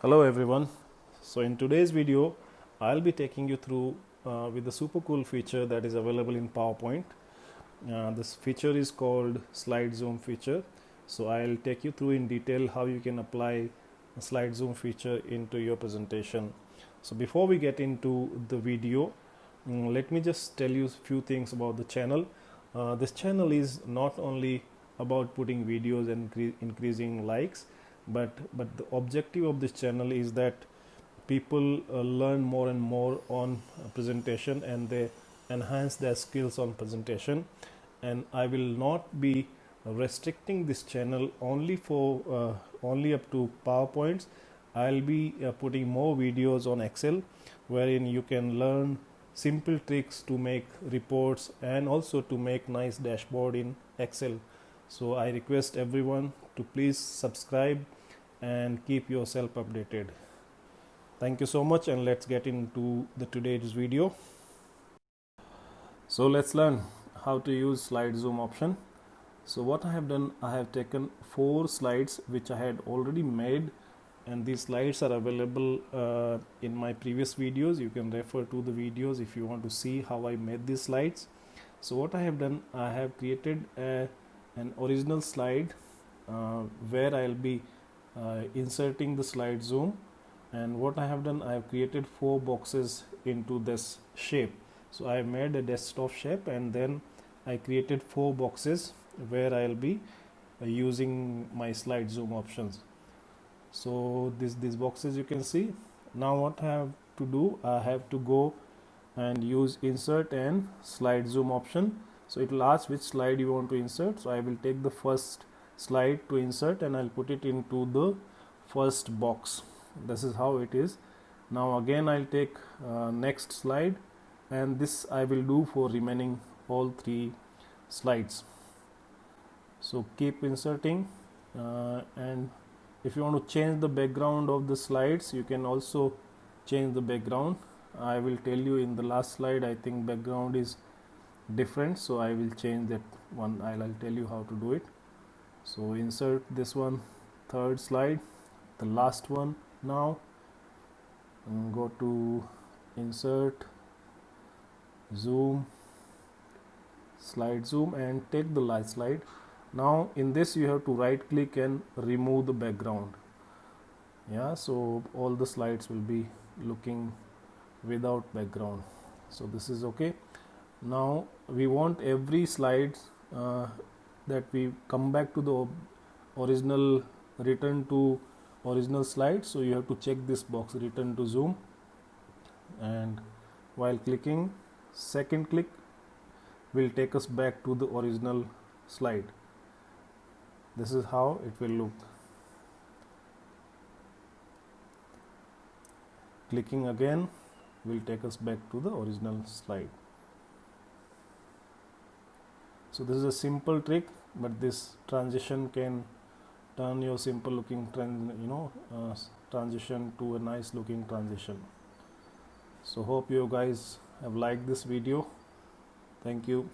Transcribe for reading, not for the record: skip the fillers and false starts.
Hello everyone. So in today's video, I'll be taking you through with the super cool feature that is available in PowerPoint. This feature is called slide zoom feature. So I'll take you through in detail how you can apply a slide zoom feature into your presentation. So before we get into the video, let me just tell you a few things about the channel. This channel is not only about putting videos and increasing likes, but the objective of this channel is that people learn more and more on presentation, and they enhance their skills on presentation. And I will not be restricting this channel only for only up to PowerPoints. I'll be putting more videos on Excel, wherein you can learn simple tricks to make reports and also to make nice dashboard in Excel. So I request everyone to please subscribe and keep yourself updated. Thank you so much, and let's get into the today's video. So let's learn how to use slide zoom option. So what I have done, I have taken 4 slides which I had already made, and these slides are available in my previous videos. You can refer to the videos if you want to see how I made these slides. So what I have done, I have created an original slide where I'll be inserting the slide zoom. And what I have done, I have created 4 boxes into this shape. So I made a desktop shape, and then I created 4 boxes where I'll be using my slide zoom options. So these boxes you can see. Now what I have to do, I have to go and use insert and slide zoom option. So it will ask which slide you want to insert. So I will take the first slide to insert, and I'll put it into the first box. This is how it is. Now again I'll take next slide, and this I will do for remaining all 3 slides. So keep inserting, and if you want to change the background of the slides, you can also change the background. I will tell you in the last slide, I think background is different, so I will change that one. I'll tell you how to do it. So insert this one, third slide, the last one now, and go to insert, zoom, slide zoom, and take the last slide. Now in this you have to right click and remove the background. So all the slides will be looking without background. So this is okay. Now we want every slide that we come back to the original, return to original slide. So you have to check this box, return to zoom, and while clicking, second click will take us back to the original slide. This is how it will look. Clicking again will take us back to the original slide. So this is a simple trick, but this transition can turn your simple looking transition to a nice looking transition. So hope you guys have liked this video. Thank you.